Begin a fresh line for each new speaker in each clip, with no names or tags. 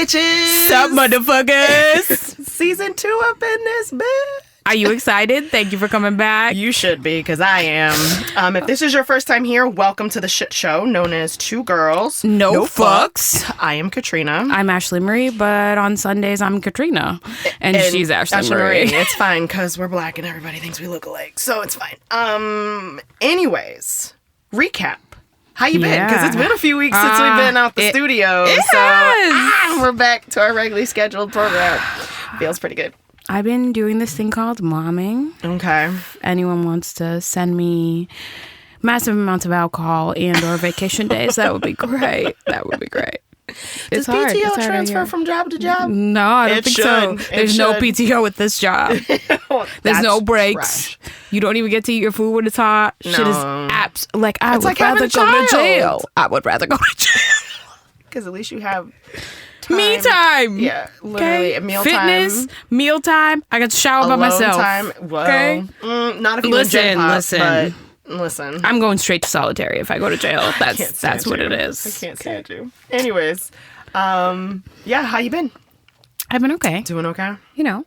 bitches?
Sup, motherfuckers?
Season 2 up in this bitch.
Are you excited? Thank you for coming back.
You should be, because I am. If this is your first time here, welcome to the shit show known as Two Girls.
No fucks.
I am Katrina.
I'm Ashley Marie, but on Sundays I'm Katrina. And she's Ashley Marie.
It's fine, because we're black and everybody thinks we look alike, so it's fine. Anyways, recap. How you been? Because it's been a few weeks since we've been out the studio. We're back to our regularly scheduled program. Feels pretty good.
I've been doing this thing called momming.
Okay.
If anyone wants to send me massive amounts of alcohol and or vacation days, that would be great. That would be great.
Does PTO transfer from job to job?
No, I don't think so. There's no PTO with this job. There's no breaks. Trash. You don't even get to eat your food when it's hot.
No.
Shit is I would rather go to jail. I would rather go to jail.
Because at least you have...
Me time.
Yeah, literally. Okay. Meal
Fitness,
time.
Meal time. I got to shower by myself.
Time. Well, okay. Not if you
listen.
But listen.
I'm going straight to solitary if I go to jail. That's what it is.
I can't stand you. Anyways, yeah, how you been?
I've been okay.
Doing okay?
You know.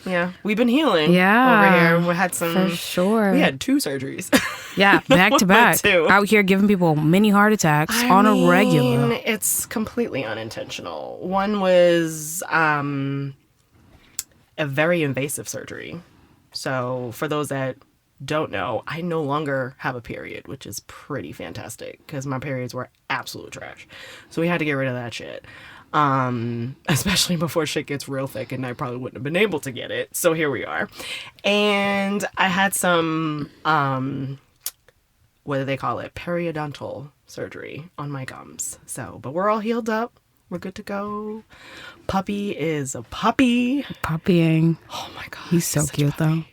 Yeah, we've been healing.
Yeah,
over here. We had some.
For sure.
We had 2 surgeries.
Yeah, back to back. Out here giving people mini heart attacks on a regular.
It's completely unintentional. One was a very invasive surgery. So for those that don't know, I no longer have a period, which is pretty fantastic because my periods were absolute trash. So we had to get rid of that shit. Especially before shit gets real thick, and I probably wouldn't have been able to get it. So here we are. And I had some, what do they call it? Periodontal surgery on my gums. So, but we're all healed up. We're good to go. Puppy is a puppy.
Puppying.
Oh my God.
He's so cute though.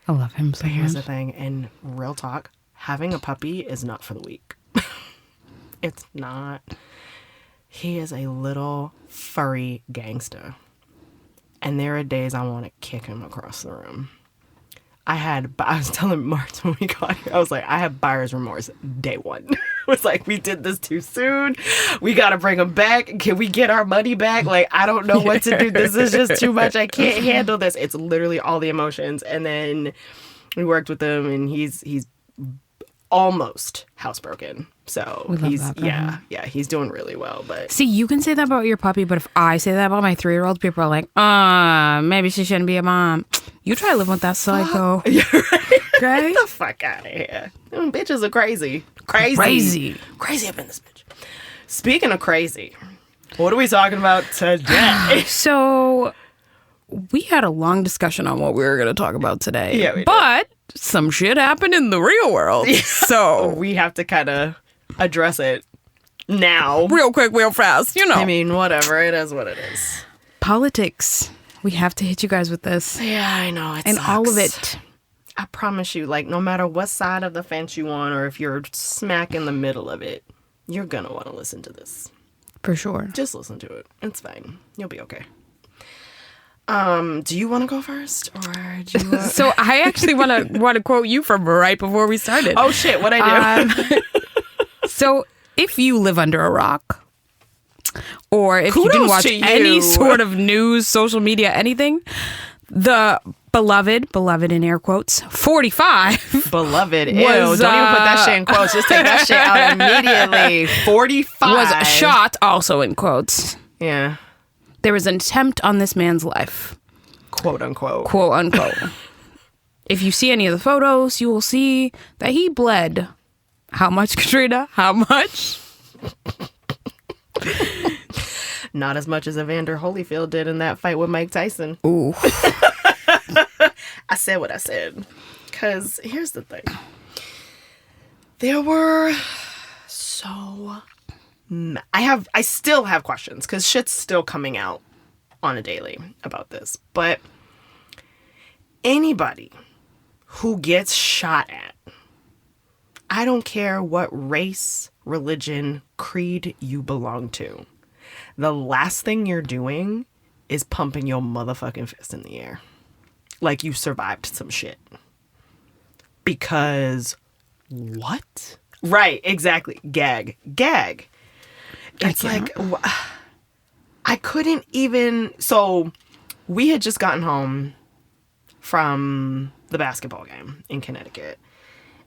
I love him so much.
Here's the thing, and real talk, having a puppy is not for the weak. It's not. He is a little furry gangster. And there are days I want to kick him across the room. I was telling Mark when we got here, I was like, I have buyer's remorse day one. It was like, we did this too soon. We got to bring him back. Can we get our money back? Like, I don't know what to do. This is just too much. I can't handle this. It's literally all the emotions. And then we worked with him, and he's almost housebroken. So he's doing really well. But
see, you can say that about your puppy, but if I say that about my 3-year-old, people are like, maybe she shouldn't be a mom. You try living with that psycho.
You're right.
Okay?
Get the fuck out of here. Them bitches are crazy. Crazy up in this bitch. Speaking of crazy, what are we talking about today?
So we had a long discussion on what we were going to talk about today.
Yeah, we
did. Some shit happened in the real world. Yeah. So
we have to kind of address it now.
Real quick, real fast, you know.
I mean, whatever. It is what it is.
Politics. We have to hit you guys with this.
Yeah, I know. It sucks.
All of it.
I promise you, like, no matter what side of the fence you on, or if you're smack in the middle of it, you're going to want to listen to this.
For sure.
Just listen to it. It's fine. You'll be okay. Do you want to go first, or do you?
So I actually want to quote you from right before we started.
Oh shit! What I do?
So if you live under a rock, or if you didn't watch any sort of news, social media, anything, the beloved in air quotes 45
beloved ew don't even put that shit in quotes. Just take that shit out immediately. 45
was shot, also in quotes.
Yeah.
There was an attempt on this man's life.
Quote unquote.
Quote unquote. If you see any of the photos, you will see that he bled. How much, Katrina? How much?
Not as much as Evander Holyfield did in that fight with Mike Tyson.
Ooh.
I said what I said. Because here's the thing. There were I still have questions because shit's still coming out on a daily about this. But anybody who gets shot at, I don't care what race, religion, creed you belong to, the last thing you're doing is pumping your motherfucking fist in the air. Like you survived some shit. Because what? Right, exactly. Gag. It's like, I couldn't even... So we had just gotten home from the basketball game in Connecticut.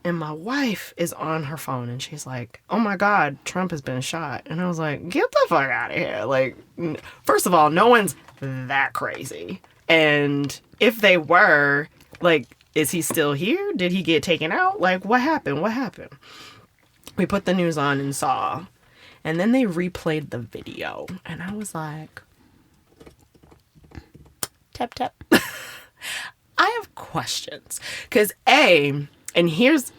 And my wife is on her phone and she's like, oh my God, Trump has been shot. And I was like, get the fuck out of here. Like, first of all, no one's that crazy. And if they were, like, is he still here? Did he get taken out? Like, what happened? What happened? We put the news on and saw. And then they replayed the video. And I was like, tap, tap. I have questions. Because and here's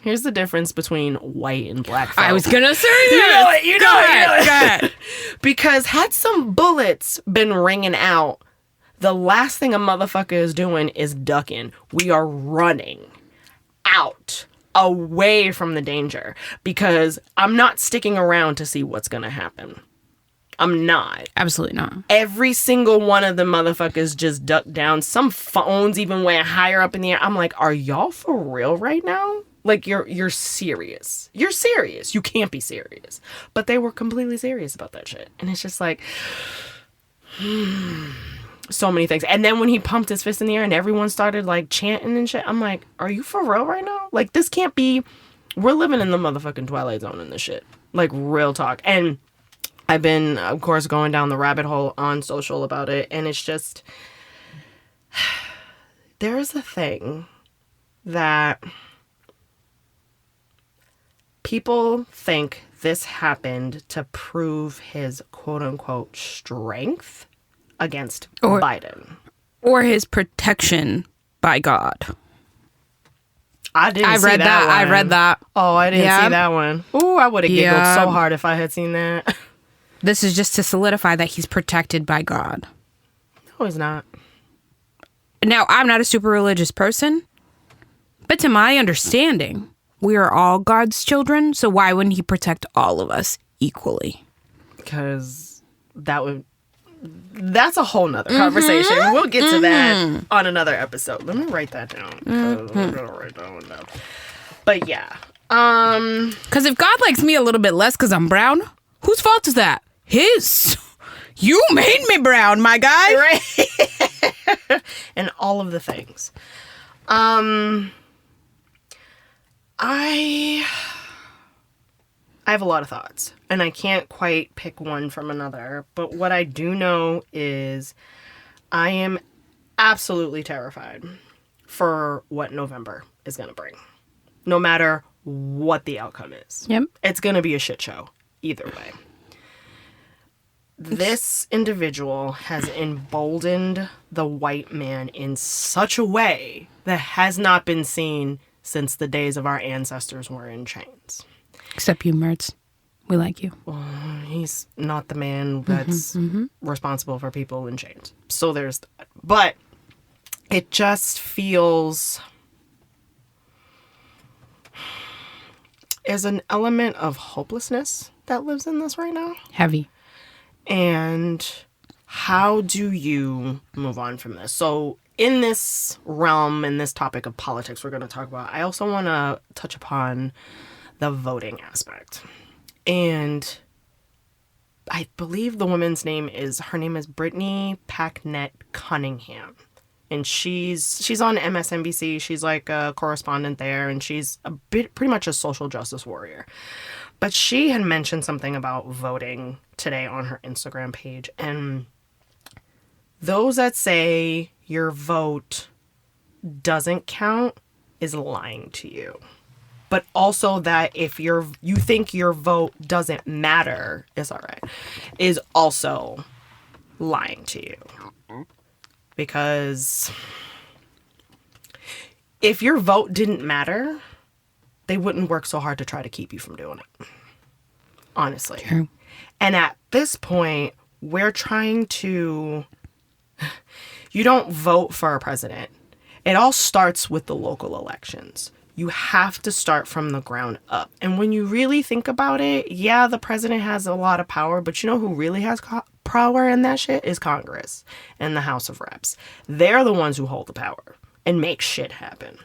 the difference between white and black folk.
I was gonna say that.
You know it. Because had some bullets been ringing out, the last thing a motherfucker is doing is ducking. We are running out, away from the danger. Because I'm not sticking around to see what's gonna happen. I'm not.
Absolutely not.
Every single one of the motherfuckers just ducked down. Some phones even went higher up in the air. I'm like, are y'all for real right now? Like, you're serious. You're serious. You can't be serious. But they were completely serious about that shit. And it's just like, so many things. And then when he pumped his fist in the air and everyone started, like, chanting and shit, I'm like, are you for real right now? Like, this can't be... We're living in the motherfucking Twilight Zone in this shit. Like, real talk. And... I've been, of course, going down the rabbit hole on social about it, and it's just, there is a thing that people think this happened to prove his quote-unquote strength against Biden.
Or his protection by God.
I read that one.
I read that.
Oh, I didn't see that one. Ooh, I would have giggled so hard if I had seen that.
This is just to solidify that he's protected by God.
No, he's not.
Now, I'm not a super religious person, but to my understanding, we are all God's children, so why wouldn't he protect all of us equally?
Because that's a whole nother conversation. We'll get to that on another episode. Let me write that down. I'm gonna write that one down. But yeah.
Because if God likes me a little bit less because I'm brown, whose fault is that? His. You made me brown, my guy.
Right. And all of the things. I have a lot of thoughts, and I can't quite pick one from another, but what I do know is I am absolutely terrified for what November is going to bring, no matter what the outcome is.
Yep.
It's going to be a shit show either way. This individual has emboldened the white man in such a way that has not been seen since the days of our ancestors were in chains.
Except you, Mertz. We like you.
Well, he's not the man that's responsible for people in chains. So there's that. But it just feels... There's an element of hopelessness that lives in this right now.
Heavy.
And how do you move on from this? So in this realm, in this topic of politics we're going to talk about, I also want to touch upon the voting aspect. And I believe the woman's name is Brittany Packnett Cunningham. And she's on MSNBC. She's like a correspondent there, and she's pretty much a social justice warrior. But she had mentioned something about voting today on her Instagram page. And those that say your vote doesn't count is lying to you. But also that if you think your vote doesn't matter, is all right, is also lying to you. Because if your vote didn't matter, they wouldn't work so hard to try to keep you from doing it. Honestly.
True.
And at this point, we're trying to... You don't vote for a president. It all starts with the local elections. You have to start from the ground up. And when you really think about it, yeah, the president has a lot of power, but you know who really has power in that shit is Congress and the House of Reps. They're the ones who hold the power and make shit happen.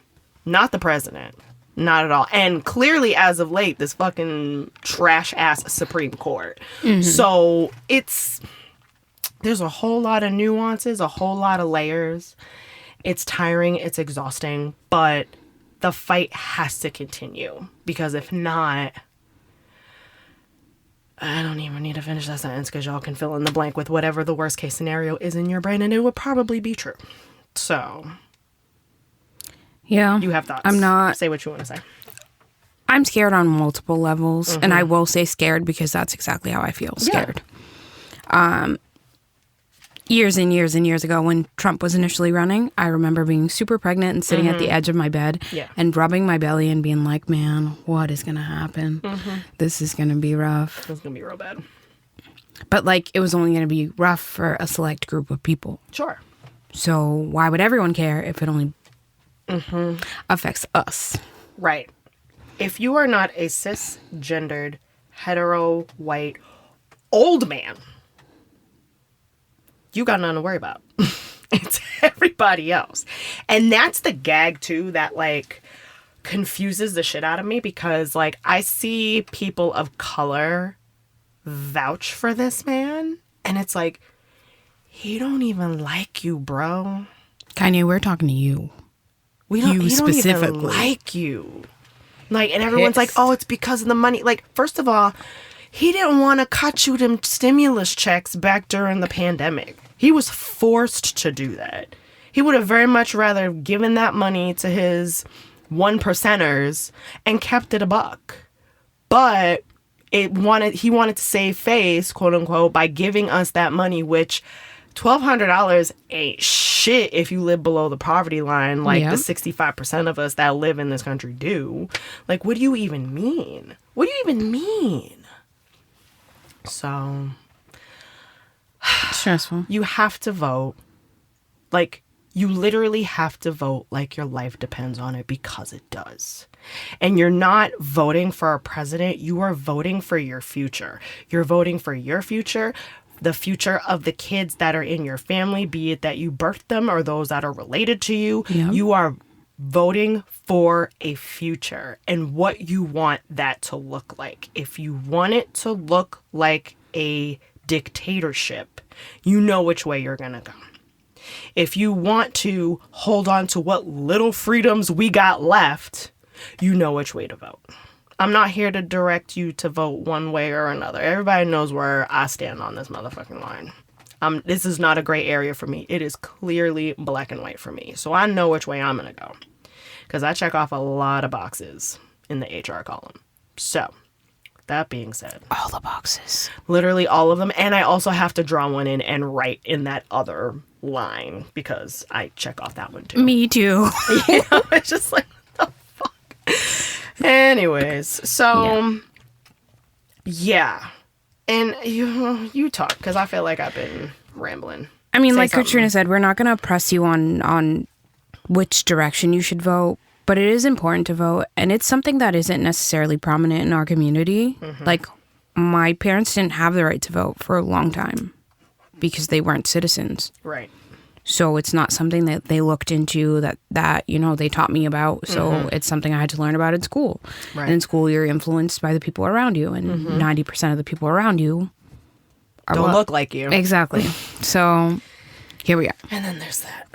Not the president. Not at all. And clearly, as of late, this fucking trash-ass Supreme Court. Mm-hmm. So, it's... There's a whole lot of nuances, a whole lot of layers. It's tiring, it's exhausting, but the fight has to continue, because if not, I don't even need to finish that sentence, because y'all can fill in the blank with whatever the worst case scenario is in your brain, and it would probably be true. So,
yeah,
you have thoughts.
I'm not.
Say what you want to say.
I'm scared on multiple levels, and I will say scared because that's exactly how I feel. Scared. Yeah. Years and years and years ago, when Trump was initially running, I remember being super pregnant and sitting at the edge of my bed and rubbing my belly and being like, man, what is going to happen? This is going to be rough.
This is going to be real bad.
But, like, it was only going to be rough for a select group of people.
Sure.
So why would everyone care if it only affects us?
Right. If you are not a cisgendered, hetero, white, old man, you got nothing to worry about. It's everybody else. And that's the gag, too, that, like, confuses the shit out of me, because, like, I see people of color vouch for this man, and it's like, he don't even like you, bro.
Kanye, we're talking to you.
He don't even like you. Like, and everyone's like, oh, it's because of the money. Like, first of all, he didn't want to cut you them stimulus checks back during the pandemic. He was forced to do that. He would have very much rather given that money to his 1%ers and kept it a buck. But he wanted to save face, quote unquote, by giving us that money, which $1,200 ain't shit if you live below the poverty line, like the 65% of us that live in this country do. Like, what do you even mean? What do you even mean? So,
stressful.
You have to vote. Like, you literally have to vote like your life depends on it, because it does. And you're not voting for a president. You are voting for your future. You're voting for your future, the future of the kids that are in your family, be it that you birthed them or those that are related to you. Yep. You are voting for a future and what you want that to look like. If you want it to look like a dictatorship, you know which way you're going to go. If you want to hold on to what little freedoms we got left, you know which way to vote. I'm not here to direct you to vote one way or another. Everybody knows where I stand on this motherfucking line. This is not a gray area for me. It is clearly black and white for me. So I know which way I'm going to go, because I check off a lot of boxes in the HR column. So, that being said,
all the boxes.
Literally all of them. And I also have to draw one in and write in that other line, because I check off that one too.
Me too.
You know, it's just like, what the fuck? Anyways, so yeah. And you talk, because I feel like I've been rambling.
I mean, like Katrina said, we're not going to press you on which direction you should vote, but it is important to vote, and it's something that isn't necessarily prominent in our community. Like, my parents didn't have the right to vote for a long time because they weren't citizens.
Right.
So it's not something that they looked into, that you know, they taught me about. So it's something I had to learn about in school. Right. And in school, you're influenced by the people around you, and 90% of the people around you
don't look like you.
Exactly. So here we are.
And then there's that.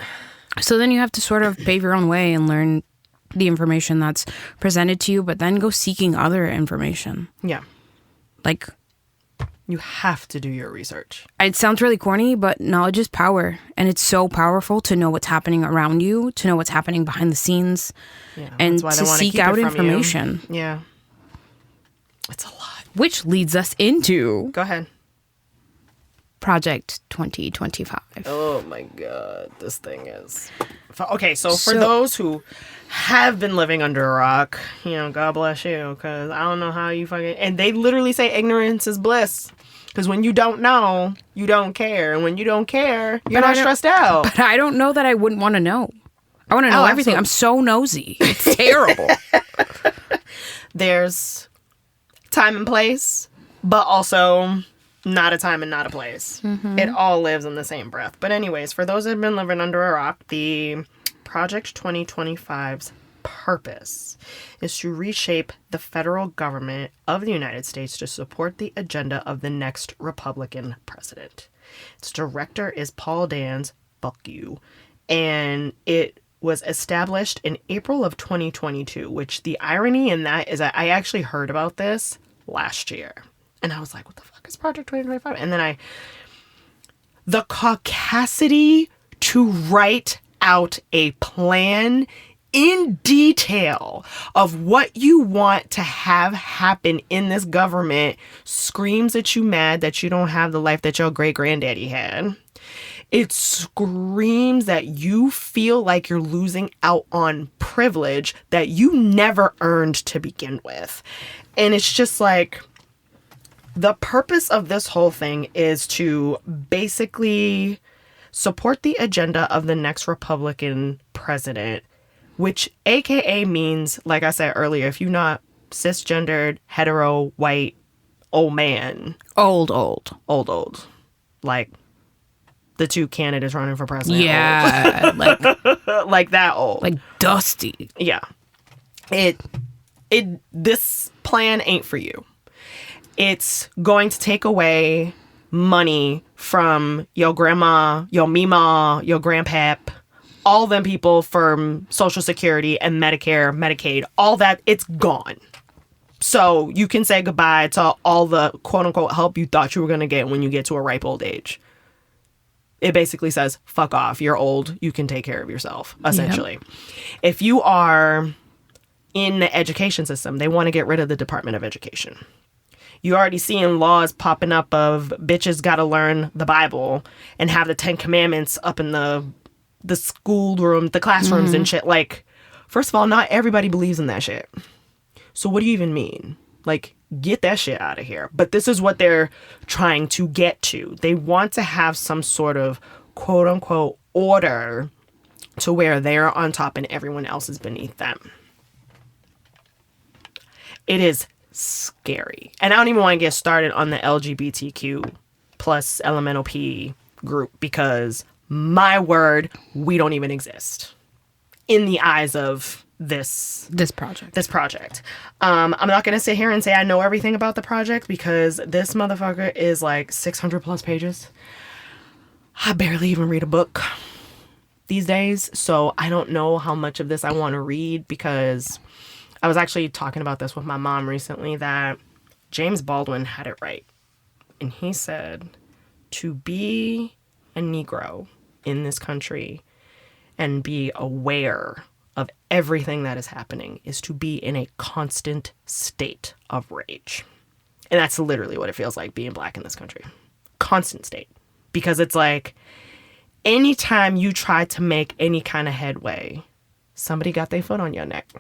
So then you have to sort of pave your own way and learn the information that's presented to you, but then go seeking other information.
Yeah.
Like,
you have to do your research.
It sounds really corny, but knowledge is power. And it's so powerful to know what's happening around you, to know what's happening behind the scenes, and to seek out information.
You. Yeah. It's a lot.
Which leads us into...
Go ahead.
Project 2025.
Oh my God. This thing is... Okay, so for those who have been living under a rock, you know, God bless you, because I don't know how you fucking... And they literally say ignorance is bliss. Because when you don't know, you don't care. And when you don't care, you're not stressed out.
But I don't know that I wouldn't want to know. I want to know everything. I'm so nosy. It's terrible.
There's time and place, but also not a time and not a place. It all lives in the same breath. But anyways, for those that have been living under a rock, the Project 2025's purpose is to reshape the federal government of the United States to support the agenda of the next Republican president. Its director is Paul Dans. Fuck you. And it was established in April of 2022, which the irony in that is that I actually heard about this last year. And I was like, what the fuck is Project 2025? And then the caucasity to write out a plan in detail of what you want to have happen in this government screams at you mad that you don't have the life that your great granddaddy had. It screams that you feel like you're losing out on privilege that you never earned to begin with. And it's just like, the purpose of this whole thing is to basically support the agenda of the next Republican president, which AKA means, like I said earlier, if you're not cisgendered, hetero, white, old man.
Old.
Like the two candidates running for president.
Yeah.
Like that old.
Like dusty.
Yeah. This plan ain't for you. It's going to take away money from your grandma, your mima, your grandpap, all them people from Social Security and Medicare, Medicaid, all that, it's gone. So you can say goodbye to all the quote unquote help you thought you were going to get when you get to a ripe old age. It basically says, fuck off, you're old, you can take care of yourself, essentially. Yep. If you are in the education system, they want to get rid of the Department of Education. You already seeing laws popping up of bitches gotta learn the Bible and have the 10 Commandments up in the school room, the classrooms and shit. Like, first of all, not everybody believes in that shit. So what do you even mean? Like, get that shit out of here. But this is what they're trying to get to. They want to have some sort of quote unquote order to where they're on top and everyone else is beneath them. It is scary. And I don't even want to get started on the LGBTQ plus elemental P group because, my word, we don't even exist in the eyes of this project. I'm not going to sit here and say I know everything about the project because this motherfucker is like 600 plus pages. I barely even read a book these days, so I don't know how much of this I want to read because I was actually talking about this with my mom recently that James Baldwin had it right. And he said, to be a Negro in this country and be aware of everything that is happening is to be in a constant state of rage. And that's literally what it feels like being black in this country. Constant state. Because it's like, anytime you try to make any kind of headway, somebody got their foot on your neck.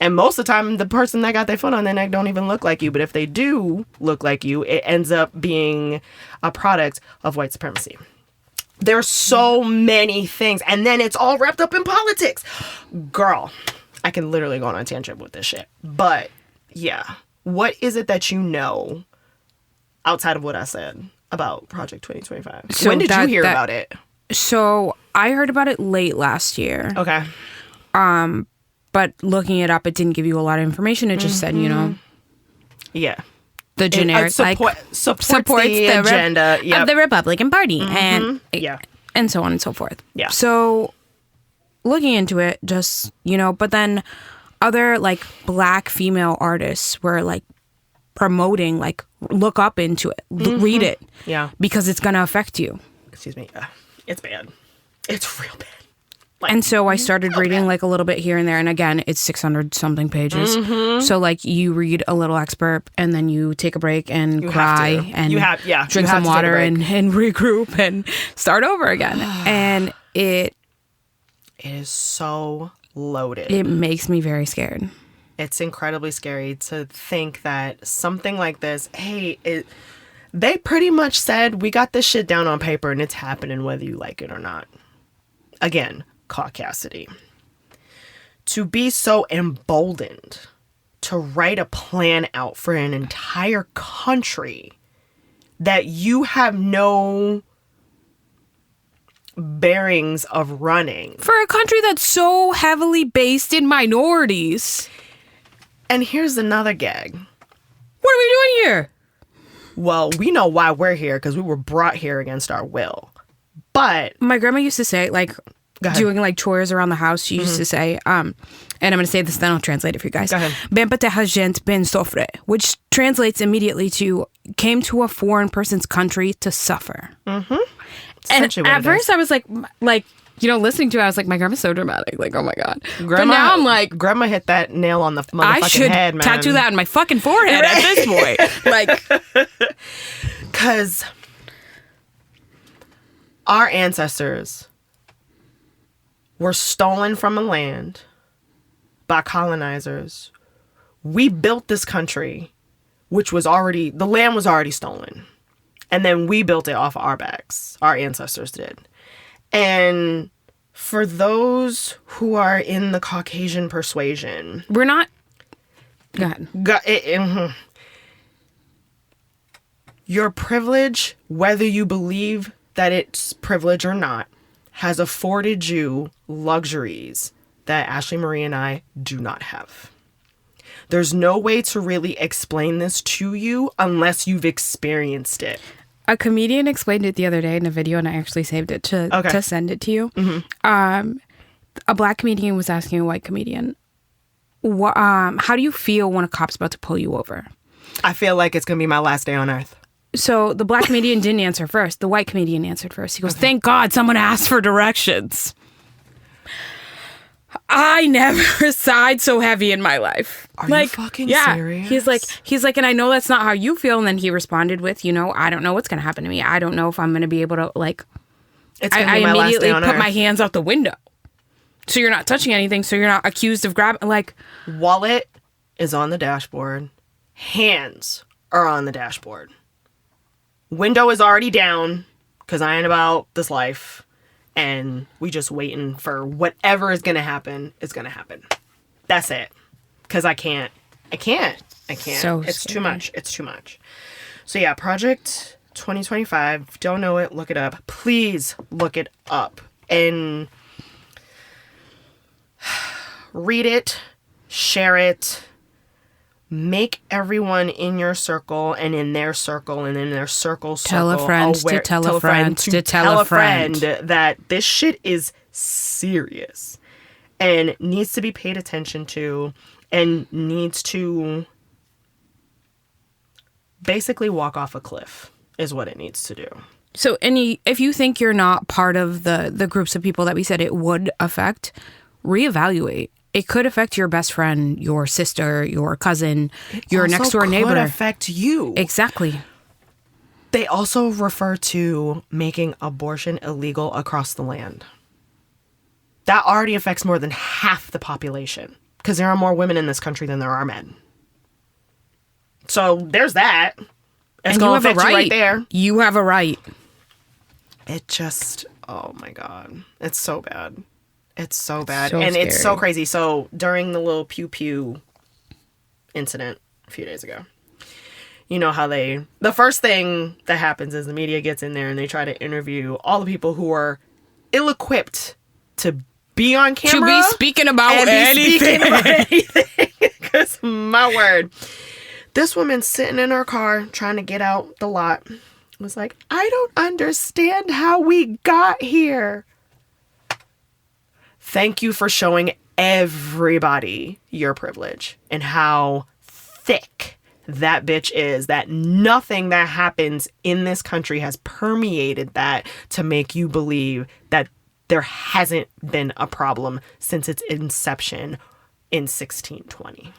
And most of the time, the person that got their foot on their neck don't even look like you. But if they do look like you, it ends up being a product of white supremacy. There's so many things. And then it's all wrapped up in politics. Girl, I can literally go on a tangent with this shit. But yeah, what is it that you know outside of what I said about Project 2025? So when did you hear about it?
So I heard about it late last year.
Okay.
But looking it up, it didn't give you a lot of information. It just said,
yeah,
the generic
supports the agenda
of the Republican Party, and so on and so forth.
Yeah.
So looking into it, just but then other like black female artists were like promoting, like look up into it, read it, because it's gonna affect you.
Excuse me, it's bad. It's real bad.
And so I started reading like a little bit here and there. And again, it's 600 something pages. So like you read a little excerpt and then you take a break and cry and drink some water and regroup and start over again. And it
is so loaded.
It makes me very scared.
It's incredibly scary to think that something like this, they pretty much said, we got this shit down on paper and it's happening whether you like it or not. Again, caucasity. To be so emboldened to write a plan out for an entire country that you have no bearings of running.
For a country that's so heavily based in minorities.
And here's another gag.
What are we doing here?
well, we know why we're here because we were brought here against our will. But
my grandma used to say, like, doing like chores around the house, she used to say, and I'm going to say this, then I'll translate it for you guys.
Go ahead.
Ben patera gente ben sofre, which translates immediately to came to a foreign person's country to suffer.
Mm-hmm.
And at first I was like, you know, listening to it, I was like, my grandma's so dramatic. Like, oh my God. But now I'm like,
Grandma hit that nail on the motherfucking head, man.
I should tattoo that on my fucking forehead at this point. Like,
because our ancestors were stolen from a land by colonizers. We built this country, which was already, the land was already stolen. And then we built it off our backs. Our ancestors did. And for those who are in the Caucasian persuasion,
we're not. Go ahead.
Your privilege, whether you believe that it's privilege or not, has afforded you luxuries that Ashley Marie and I do not have. There's no way to really explain this to you unless you've experienced it.
A comedian explained it the other day in a video, and I actually saved it to send it to you.
Mm-hmm.
A black comedian was asking a white comedian, how do you feel when a cop's about to pull you over?
I feel like it's going to be my last day on earth.
So the black comedian didn't answer first. The white comedian answered first. He goes, thank God someone asked for directions. I never sighed so heavy in my life.
Are you fucking serious?
He's like, and I know that's not how you feel. And then he responded with, you know, I don't know what's going to happen to me. I don't know if I'm going to be able to, like, I immediately put my hands out the window. So you're not touching anything. So you're not accused of grabbing, like.
Wallet is on the dashboard. Hands are on the dashboard. Window is already down because I ain't about this life. And we just waiting for whatever is going to happen is going to happen. That's it. Because I can't. So it's scary. Too much. It's too much. So yeah, Project 2025. Don't know it. Look it up. Please look it up. And read it. Share it. Make everyone in your circle and in their circle and in their circle
tell a friend to tell a friend to tell a friend
that this shit is serious and needs to be paid attention to and needs to basically walk off a cliff is what it needs to do.
So if you think you're not part of the groups of people that we said it would affect, reevaluate. It could affect your best friend, your sister, your cousin, your next door neighbor.
It could affect you.
Exactly.
They also refer to making abortion illegal across the land. That already affects more than half the population because there are more women in this country than there are men. So there's that. It's going to affect you right there.
You have a right.
It just, oh my God. It's so bad. It's so bad.
So
and
scary.
It's so crazy. So during the little pew pew incident a few days ago, you know how the first thing that happens is the media gets in there and they try to interview all the people who are ill-equipped to be on camera.
To be speaking about anything.
Because my word, this woman sitting in her car trying to get out the lot was like, I don't understand how we got here. Thank you for showing everybody your privilege and how thick that bitch is, that nothing that happens in this country has permeated that to make you believe that there hasn't been a problem since its inception in 1620.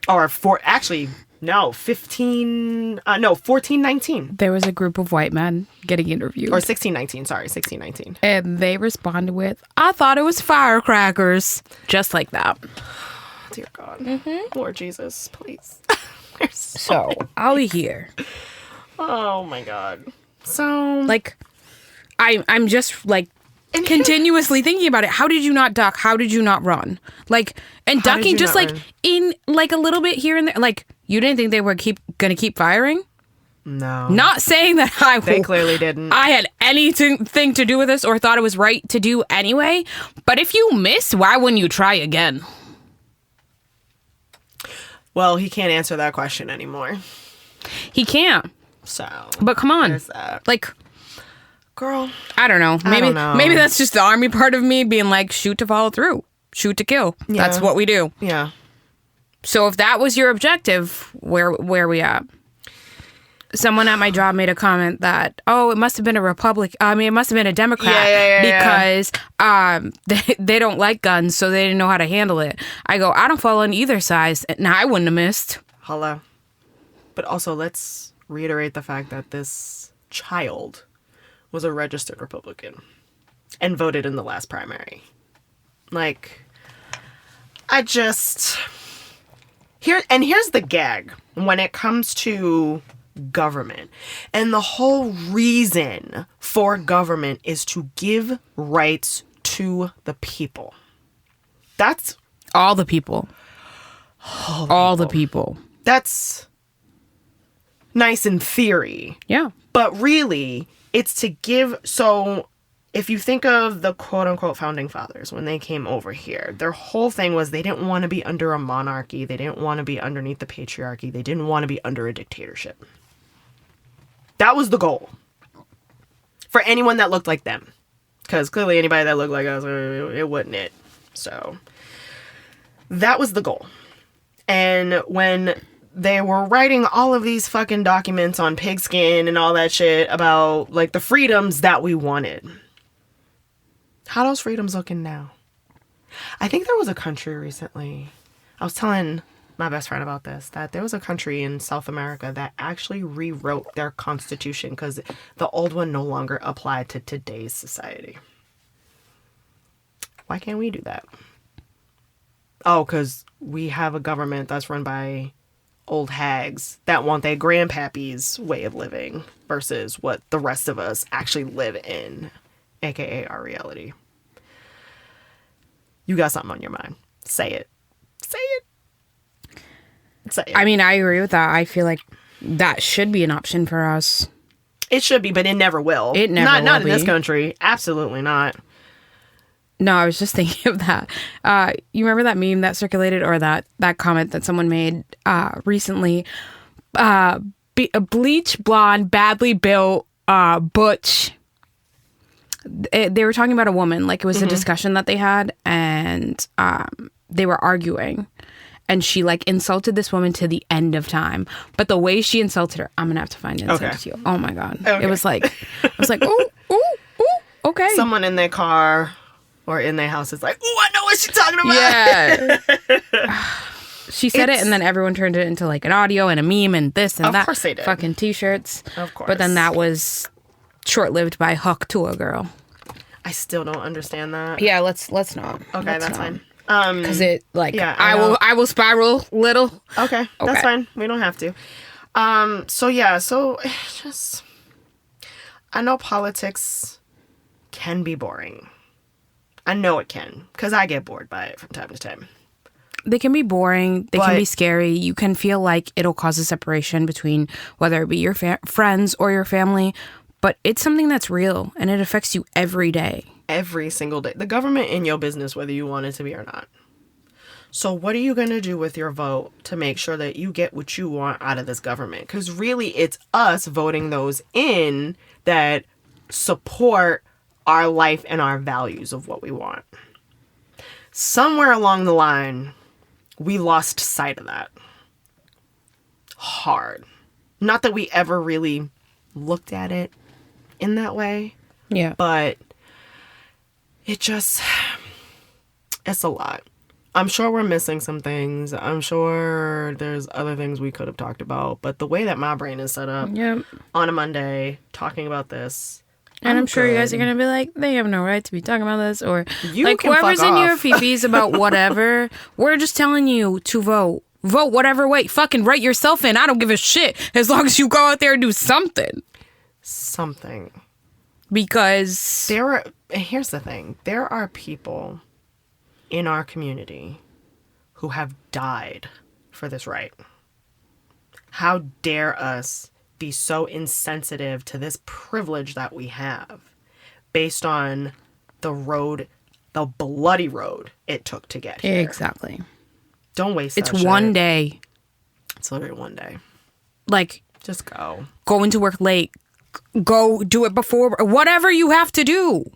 Or 1419.
There was a group of white men getting interviewed.
Or 1619.
And they responded with, I thought it was firecrackers. Just like that.
Dear God. Mm-hmm. Lord Jesus, please.
So, I'll be here.
Oh my God. So,
like, I'm just like continuously thinking about it. How did you not duck? How did you not run? Like, and ducking just like run? In like a little bit here and there. Like, you didn't think they were gonna keep firing?
No.
Not saying that
they clearly didn't.
I had anything to do with this or thought it was right to do anyway. But if you miss, why wouldn't you try again?
Well, he can't answer that question anymore.
He can't.
So,
but come on, like,
girl,
I don't know. Maybe that's just the army part of me being like, shoot to follow through, shoot to kill. Yeah. That's what we do.
Yeah.
So if that was your objective, where we at? Someone at my job made a comment that, oh, it must have been it must have been a Democrat because they don't like guns, so they didn't know how to handle it. I go, I don't fall on either side. Nah, I wouldn't have missed.
Hello. But also, let's reiterate the fact that this child was a registered Republican and voted in the last primary. Like, here's the gag when it comes to government. And the whole reason for government is to give rights to the people. That's
all the people. All the people.
That's nice in theory.
Yeah.
But really, it's to give... So, if you think of the quote-unquote founding fathers, when they came over here, their whole thing was they didn't want to be under a monarchy. They didn't want to be underneath the patriarchy. They didn't want to be under a dictatorship. That was the goal. For anyone that looked like them. Because clearly anybody that looked like us, it wasn't it. So, that was the goal. And when they were writing all of these fucking documents on pigskin and all that shit about, like, the freedoms that we wanted. How those freedoms looking now? I think there was a country recently. I was telling my best friend about this, that there was a country in South America that actually rewrote their constitution because the old one no longer applied to today's society. Why can't we do that? Oh, because we have a government that's run by old hags that want their grandpappy's way of living versus what the rest of us actually live in, aka our reality. You got something on your mind. Say it. Say it. Say it.
I mean, I agree with that. I feel like that should be an option for us.
It should be, but it never will.
It never will
not
be.
In this country. Absolutely not.
No, I was just thinking of that. You remember that meme that circulated, or that comment that someone made recently? A bleach blonde, badly built, butch. They were talking about a woman. Like, it was a discussion that they had, and they were arguing. And she, like, insulted this woman to the end of time. But the way she insulted her, I'm going to have to find it and send it to you. Oh, my God. Okay. It was like, I was like, ooh, okay.
Someone in their car or in their house is like, ooh, I know what she's talking about.
Yeah. She said it, and then everyone turned it into, like, an audio and a meme and this and that.
Of course they did.
Fucking T-shirts.
Of course.
But then that was short-lived by Huck to a girl.
I still don't understand that.
Yeah, let's not.
Okay, that's fine.
Because it, like,
yeah,
I will spiral little.
Okay, that's fine. We don't have to. So it's just, I know politics can be boring. I know it can, because I get bored by it from time to time.
They can be boring. They can be scary. You can feel like it'll cause a separation between whether it be your friends or your family. But it's something that's real, and it affects you every day.
Every single day. The government in your business, whether you want it to be or not. So what are you going to do with your vote to make sure that you get what you want out of this government? Because really, it's us voting those in that support our life and our values of what we want. Somewhere along the line, we lost sight of that. Hard. Not that we ever really looked at it in that way.
Yeah.
But it's a lot. I'm sure we're missing some things. I'm sure there's other things we could have talked about. But the way that my brain is set up on a Monday, talking about this.
And I'm sure you guys are going to be like, they have no right to be talking about this. Or
you
like, whoever's in your fifis about whatever, we're just telling you to vote. Vote whatever way. Fucking write yourself in. I don't give a shit. As long as you go out there and do something.
Something.
Because
here's the thing. There are people in our community who have died for this right. How dare us be so insensitive to this privilege that we have based on the bloody road it took to get here.
Exactly.
Don't waste
It's one day.
It's literally one day.
Like,
Just go.
Go into work late. Go do it before. Whatever you have to do.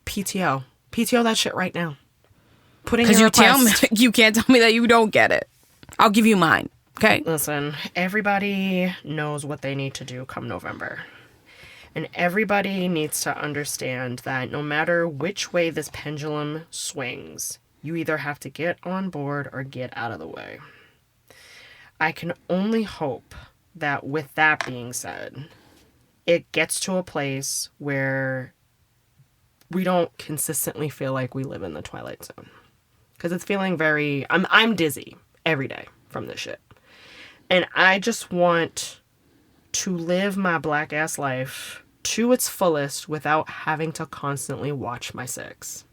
PTO that shit right now. Put in
Because
your
you
request.
you can't tell me that you don't get it. I'll give you mine. Okay?
Listen, everybody knows what they need to do come November. And everybody needs to understand that no matter which way this pendulum swings, you either have to get on board or get out of the way. I can only hope that with that being said, it gets to a place where we don't consistently feel like we live in the Twilight Zone. Because it's feeling very... I'm dizzy every day from this shit. And I just want to live my black ass life to its fullest without having to constantly watch my six.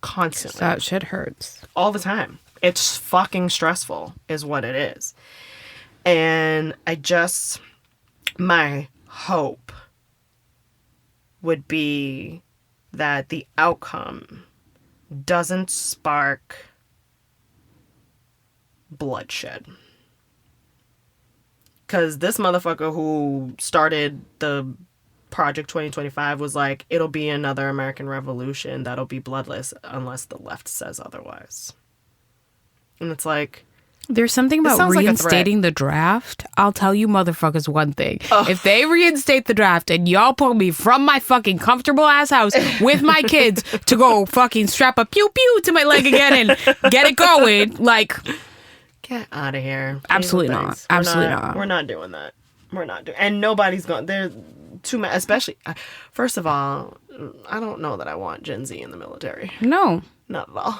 Constantly.
That shit hurts.
All the time. It's fucking stressful is what it is. And my hope would be that the outcome doesn't spark bloodshed. Because this motherfucker who started the Project 2025 was like, it'll be another American Revolution that'll be bloodless unless the left says otherwise. And it's like...
There's something about reinstating the draft. I'll tell you motherfuckers one thing. If they reinstate the draft and y'all pull me from my fucking comfortable ass house with my kids to go fucking strap a pew pew to my leg again and get it going, like...
Get out of here.
Absolutely not. Absolutely not.
We're not doing that. We're not doing... And nobody's going... There's too many... Especially... First of all, I don't know that I want Gen Z in the military.
No.
Not at all.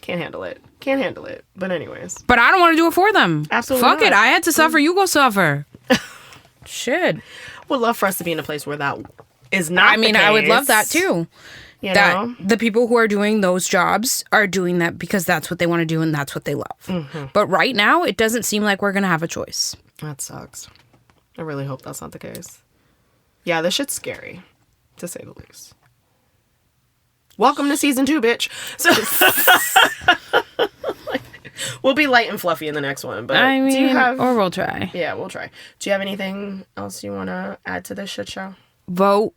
Can't handle it. Can't handle it. But anyways.
But I don't want to do it for them.
Absolutely
Fuck
not.
it. I had to suffer. You go suffer. Shit.
Would love for us to be in a place where that is not the case.
I would love that too.
You
that
know?
the people who are doing those jobs are doing that because that's what they want to do and that's what they love. Mm-hmm. But right now, it doesn't seem like we're going to have a choice.
That sucks. I really hope that's not the case. Yeah, this shit's scary, to say the least. Welcome to season 2, bitch. So we'll be light and fluffy in the next one. But
I mean,
do you have...
or we'll try.
Yeah, we'll try. Do you have anything else you want to add to this shit show?
Vote.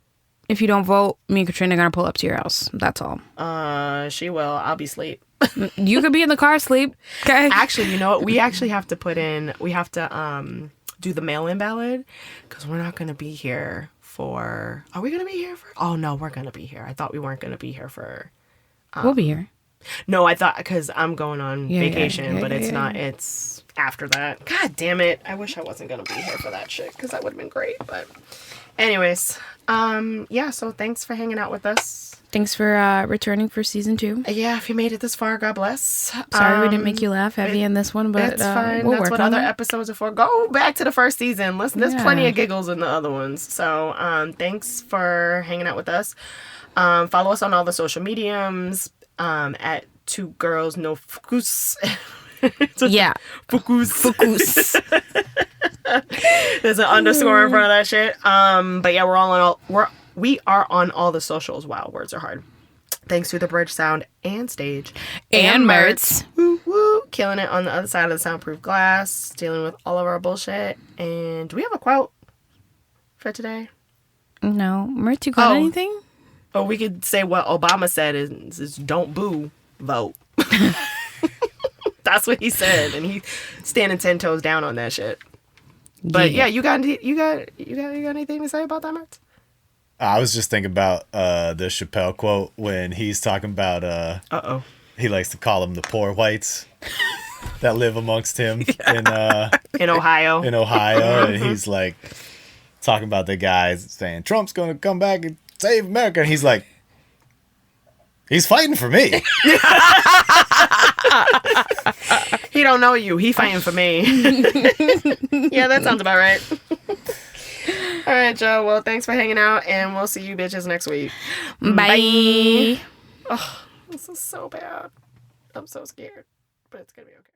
If you don't vote, me and Katrina are going to pull up to your house. That's all.
She will. I'll be asleep.
You could be in the car asleep. Okay.
Actually, you know what? We actually have to do the mail-in ballot because we're not going to be here for... Are we going to be here for... Oh, no, we're going to be here. I thought we weren't going to be here for...
We'll be here.
No, I thought... Because I'm going on vacation, but it's not... It's after that. God damn it. I wish I wasn't going to be here for that shit because that would have been great. But anyways, yeah, so thanks for hanging out with us.
Thanks for returning for season 2.
Yeah, if you made it this far, God bless.
Sorry we didn't make you laugh heavy in this one, but
it's fine.
We'll
That's
work
what
on
other
it.
episodes are for. Go back to the first season. Listen, there's plenty of giggles in the other ones. So thanks for hanging out with us. Follow us on all the social mediums at 2 Girls No Focus.
Yeah.
Focus. There's an underscore in front of that shit. But yeah, we are on all the socials. Wow, words are hard. Thanks to the Bridge Sound and Stage.
And Mertz.
Woo, woo. Killing it on the other side of the soundproof glass. Dealing with all of our bullshit. And do we have a quote for today?
No. Mertz, you got anything?
Or we could say what Obama said is don't boo, vote. That's what he said. And he's standing 10 toes down on that shit. But yeah, you got anything to say about that, Mertz?
I was just thinking about the Chappelle quote when he's talking about he likes to call them the poor whites that live amongst him in
Ohio.
In Ohio, and he's like talking about the guys saying Trump's going to come back and save America, and he's like, he's fighting for me.
He don't know you. He fighting for me. Yeah, that sounds about right. All right, Joe. Well, thanks for hanging out, and we'll see you bitches next week.
Bye.
Oh, this is so bad. I'm so scared, but it's gonna be okay.